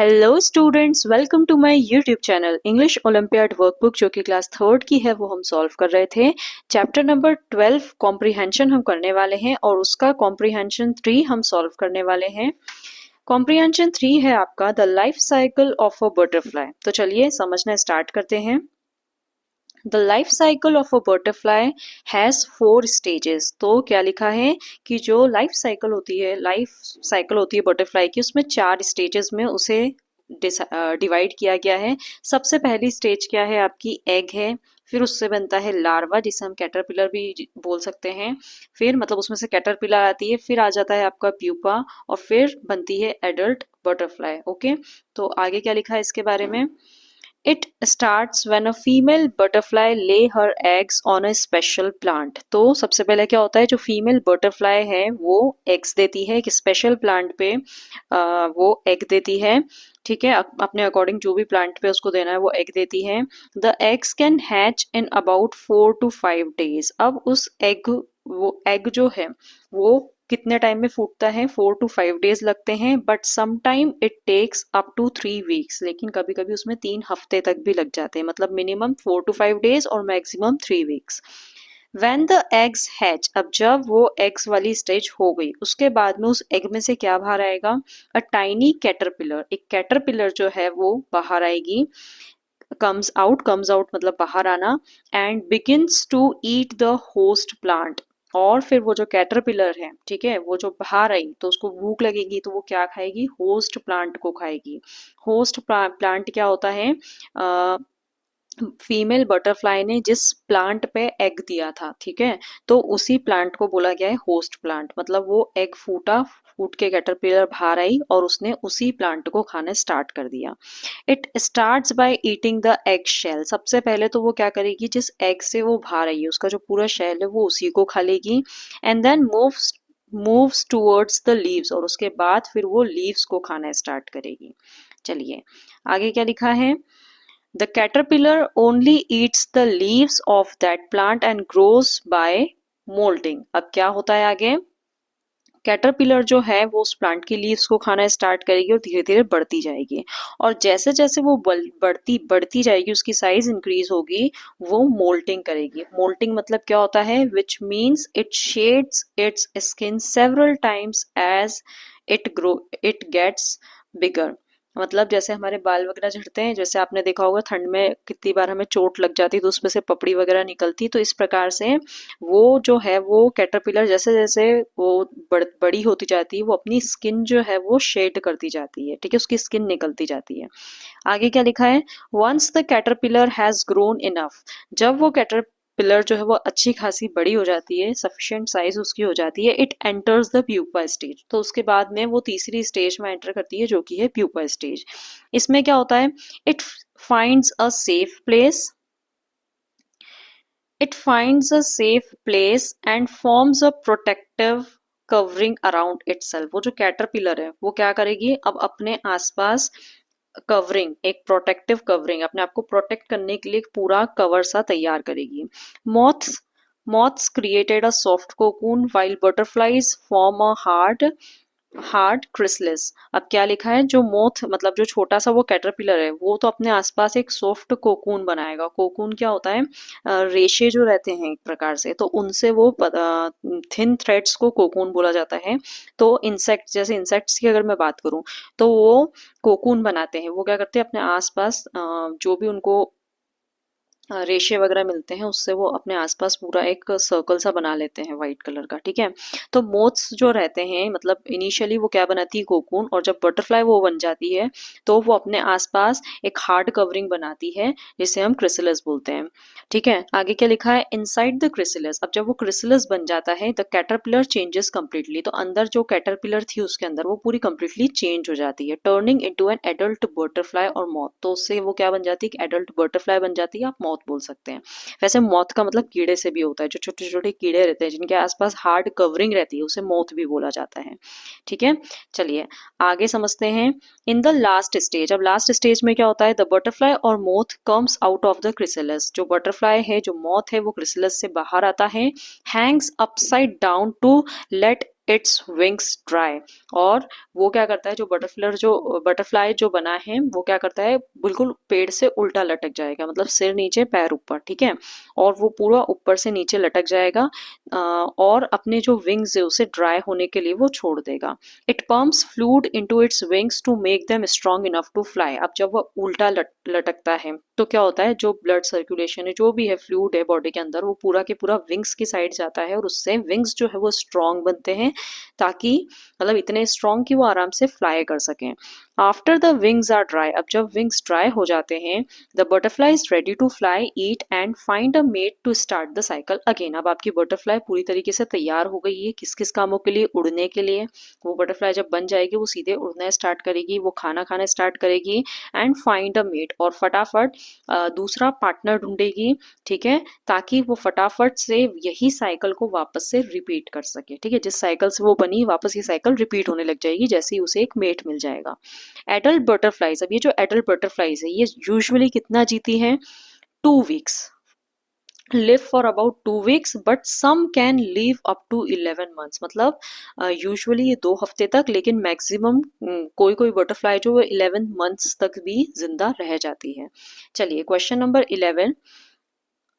Hello students, welcome to my YouTube channel English olympiad workbook जो कि class third की है वो हम सॉल्व कर रहे थे। चैप्टर नंबर 12 कॉम्प्रिहेंशन हम करने वाले हैं और उसका कॉम्प्रिहेंशन 3 हम सॉल्व करने वाले हैं। कॉम्प्रिहेंशन 3 है आपका the life cycle of a butterfly. तो चलिए समझना स्टार्ट करते हैं। The life cycle of a butterfly has 4 stages. तो क्या लिखा है कि जो लाइफ साइकिल होती है बटरफ्लाई की, उसमें 4 स्टेजेस में उसे डिवाइड किया गया है। सबसे पहली स्टेज क्या है आपकी, एग है। फिर उससे बनता है लार्वा, जिसे हम कैटरपिलर भी बोल सकते हैं। फिर मतलब उसमें से कैटरपिलर आती है, फिर आ जाता है आपका प्यूपा और फिर बनती है एडल्ट बटरफ्लाई। ओके, तो आगे क्या लिखा है इसके बारे में। It starts when a female butterfly lay her eggs on a special plant। तो सबसे पहले क्या होता है, जो फीमेल बटरफ्लाई है वो एग्स देती है, एक स्पेशल प्लांट पे वो एग देती है। ठीक है, अपने अकॉर्डिंग जो भी प्लांट पे उसको देना है वो एग देती है। The eggs can hatch in about 4 to 5 days। अब वो एग जो है वो कितने टाइम में फूटता है, 4 to 5 days लगते हैं, but some time it takes up to 3 weeks। लेकिन कभी कभी उसमें 3 हफ्ते तक भी लग जाते हैं, मतलब मिनिमम 4 to 5 days और maximum 3 weeks। When the eggs hatch, अब जब वो एग्स वाली स्टेज हो गई उसके बाद में उस एग में से क्या बाहर आएगा, अ टाइनी कैटरपिलर, एक कैटरपिलर जो है वो बाहर आएगी। कम्स आउट मतलब बाहर आना। And begins to eat the host plant. और फिर वो जो कैटरपिलर है, ठीक है, वो जो बाहर आई तो उसको भूख लगेगी तो वो क्या खाएगी, होस्ट प्लांट को खाएगी। होस्ट प्लांट क्या होता है, फीमेल बटरफ्लाई ने जिस प्लांट पे एग दिया था, ठीक है, तो उसी प्लांट को बोला गया है होस्ट प्लांट। मतलब वो एग फूट के कैटरपिलर बाहर आई और उसने उसी प्लांट को खाना स्टार्ट कर दिया। It starts by eating the egg shell. सबसे पहले तो वो क्या करेगी, जिस एग से वो बाहर आई है उसका जो पूरा शेल है वो उसी को खा लेगी। And then moves towards the leaves, और उसके बाद फिर वो लीव्स को खाना स्टार्ट करेगी। चलिए आगे क्या लिखा है। The caterpillar only eats the leaves of that plant and grows by molting। अब क्या होता है आगे, कैटरपिलर जो है वो उस प्लांट की लीव्स को खाना स्टार्ट करेगी और धीरे धीरे बढ़ती जाएगी। और जैसे जैसे वो बढ़ती जाएगी, उसकी साइज इंक्रीज होगी, वो मोल्टिंग करेगी। मोल्टिंग मतलब क्या होता है, which means it sheds its skin several times as it gets bigger. मतलब जैसे हमारे बाल वगैरह झड़ते हैं, जैसे आपने देखा होगा ठंड में कितनी बार हमें चोट लग जाती है तो उसमें से पपड़ी वगैरह निकलती, तो इस प्रकार से वो जो है वो कैटरपिलर जैसे जैसे वो बड़ी होती जाती है वो अपनी स्किन जो है वो शेड करती जाती है, ठीक है, उसकी स्किन निकलती जाती है। आगे क्या लिखा है, once the caterpillar has grown enough. जब वो कैटरपिलर जो है वो अच्छी खासी बड़ी हो जाती है, सफिशिएंट साइज उसकी हो जाती है, it enters the pupa stage. तो उसके बाद में वो तीसरी स्टेज में एंटर करती है जो कि है प्यूपा स्टेज। इसमें क्या होता है, it finds a safe place It finds a safe place and forms a protective covering around itself। वो जो कैटरपिलर है वो क्या करेगी, अब अपने आसपास कवरिंग, एक प्रोटेक्टिव कवरिंग, अपने आप को प्रोटेक्ट करने के लिए एक पूरा कवर सा तैयार करेगी। Moths moths created a soft cocoon while butterflies form a hard chrysalis. अब क्या लिखा है, जो मोथ मतलब जो छोटा सा वो कैटरपिलर है वो तो अपने आसपास एक सॉफ्ट कोकून बनाएगा। कोकून क्या होता है, रेशे जो रहते हैं एक प्रकार से, तो उनसे वो थिन थ्रेड्स को कोकून बोला जाता है। तो इंसेक्ट, जैसे इंसेक्ट्स की अगर मैं बात करूं तो वो कोकून बनाते हैं। वो क्या करते हैं, अपने आसपास जो भी उनको रेशे वगैरह मिलते हैं उससे वो अपने आसपास पूरा एक सर्कल सा बना लेते हैं व्हाइट कलर का, ठीक है। तो मोथ्स जो रहते हैं, मतलब इनिशियली वो क्या बनाती है, कोकून, और जब बटरफ्लाई वो बन जाती है तो वो अपने आसपास एक हार्ड कवरिंग बनाती है जिसे हम क्रिसलिस बोलते हैं, ठीक है। आगे क्या लिखा है, इनसाइड द क्रिसलिस। अब जब वो क्रिसलिस बन जाता है द कैटरपिलर चेंजेस कंप्लीटली। तो अंदर जो कैटरपिलर थी उसके अंदर वो पूरी कंप्लीटली चेंज हो जाती है, turning into an adult butterfly और मॉथ। तो उससे वो क्या बन जाती है, एडल्ट बटरफ्लाई बन जाती है, आप मॉथ बोल सकते हैं। वैसे मॉथ का मतलब कीड़े से भी होता है, जो छोटे छोटे कीड़े रहते हैं जिनके आसपास हार्ड कवरिंग रहती है उसे मॉथ भी बोला जाता है, ठीक है। चलिए आगे समझते हैं। इन द लास्ट स्टेज, अब लास्ट स्टेज में क्या होता है, द बटरफ्लाई और moth comes out of the chrysalis. जो बटरफ्लाई है, जो मोथ है, वो क्रिसलिस से बाहर आता है। Hangs upside down to let its wings dry. और वो क्या करता है, जो बटरफ्लाई जो बना है वो क्या करता है, बिल्कुल पेड़ से उल्टा लटक जाएगा, मतलब सिर नीचे पैर ऊपर, ठीक है, और वो पूरा ऊपर से नीचे लटक जाएगा और अपने जो विंग्स है उसे ड्राई होने के लिए वो छोड़ देगा। It pumps fluid into its wings to make them strong enough to fly. अब जब वो उल्टा लटकता है तो क्या होता है, जो ब्लड सर्कुलेशन है, जो भी है फ्लूइड है बॉडी के अंदर, वो पूरा के पूरा विंग्स की साइड जाता है और उससे विंग्स जो है वो स्ट्रांग बनते हैं, ताकि मतलब इतने स्ट्रांग कि वो आराम से फ्लाई कर सकें। After the wings are dry, अब जब विंग्स ड्राई हो जाते हैं, the butterfly is ready to fly, eat and find a mate to start the cycle again. अब आपकी बटरफ्लाई पूरी तरीके से तैयार हो गई है, किस किस कामों के लिए, उड़ने के लिए। वो बटरफ्लाई जब बन जाएगी वो सीधे उड़ना स्टार्ट करेगी, वो खाना खाना स्टार्ट करेगी, एंड फाइंड अ मेट, और फटाफट दूसरा पार्टनर ढूंढेगी, ठीक है, ताकि वो फटाफट से यही साइकिल को वापस से रिपीट कर सके, ठीक है, जिस साइकिल से वो बनी वापस ये साइकिल रिपीट होने लग जाएगी जैसे ही उसे एक मेट मिल जाएगा। एडल्ट बटरफ्लाइज, अब ये जो एडल्ट बटरफ्लाइज है ये यूजुअली कितना जीती हैं, 2 weeks, live for about 2 weeks, but some can live up to 11 months, मतलब यूजुअली ये 2 हफ्ते तक, लेकिन मैक्सिमम कोई कोई बटरफ्लाई जो 11 मंथ्स तक भी जिंदा रह जाती है। चलिए क्वेश्चन नंबर 11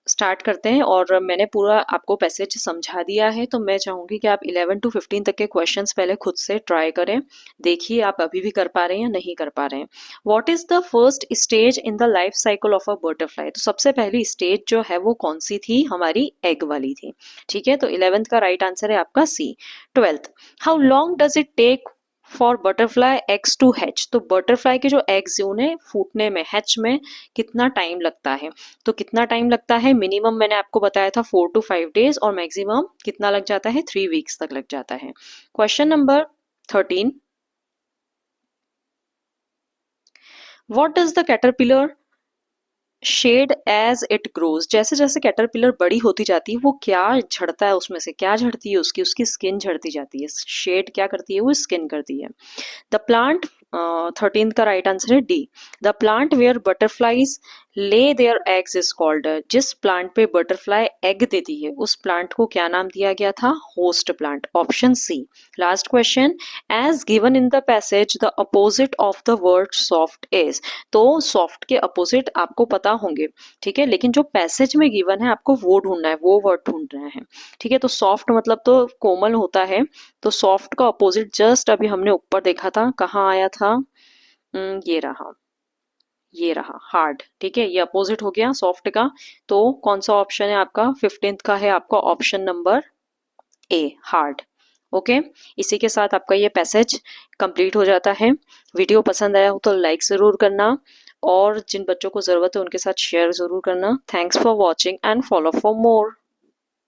स्टार्ट करते हैं, और मैंने पूरा आपको पैसेज समझा दिया है, तो मैं चाहूंगी कि आप 11 to 15 तक के क्वेश्चंस पहले खुद से ट्राई करें, देखिए आप अभी भी कर पा रहे हैं या नहीं कर पा रहे हैं। What is the first stage in the life cycle of a butterfly, तो सबसे पहली स्टेज जो है वो कौन सी थी, हमारी एग वाली थी, ठीक है, तो 11th का राइट आंसर है आपका C. 12th, how long does it take for butterfly eggs to hatch, तो बटरफ्लाई के जो एग्स हैं उन्हें फूटने में, हैच में कितना टाइम लगता है, तो कितना टाइम लगता है, मिनिमम मैंने आपको बताया था 4 to 5 days, और मैक्सिमम कितना लग जाता है, 3 weeks तक लग जाता है। Question number 13, what does the caterpillar shed as it grows, जैसे जैसे कैटरपिलर बड़ी होती जाती है वो क्या झड़ता है, उसमें से क्या झड़ती है, उसकी स्किन झड़ती जाती है, शेड क्या करती है, वो स्किन करती है। द प्लांट, 13th का राइट आंसर है D, the plant where butterflies lay their eggs is called, जिस प्लांट पे बटरफ्लाई एग देती है उस प्लांट को क्या नाम दिया गया था, host plant, option C. Last question, as given in the passage the opposite of the word soft is, तो सॉफ्ट के अपोजिट आपको पता होंगे, ठीक है, लेकिन जो पैसेज में गिवन है आपको वो ढूंढना है, वो वर्ड ढूंढना है, ठीक है, तो सॉफ्ट मतलब तो कोमल होता है, तो सॉफ्ट का अपोजिट जस्ट अभी हमने ऊपर देखा था, कहाँ आया था, ये रहा हार्ड, ठीक है, ये अपोजिट हो गया सॉफ्ट का, तो कौन सा ऑप्शन है आपका, 15th का है आपका option number A, hard. Okay, इसी के साथ आपका ये पैसेज कंप्लीट हो जाता है। वीडियो पसंद आया हो तो लाइक ज़रूर करना, और जिन बच्चों को ज़रूरत है उनके साथ शेयर ज़रूर करना। Thanks for watching and follow for more.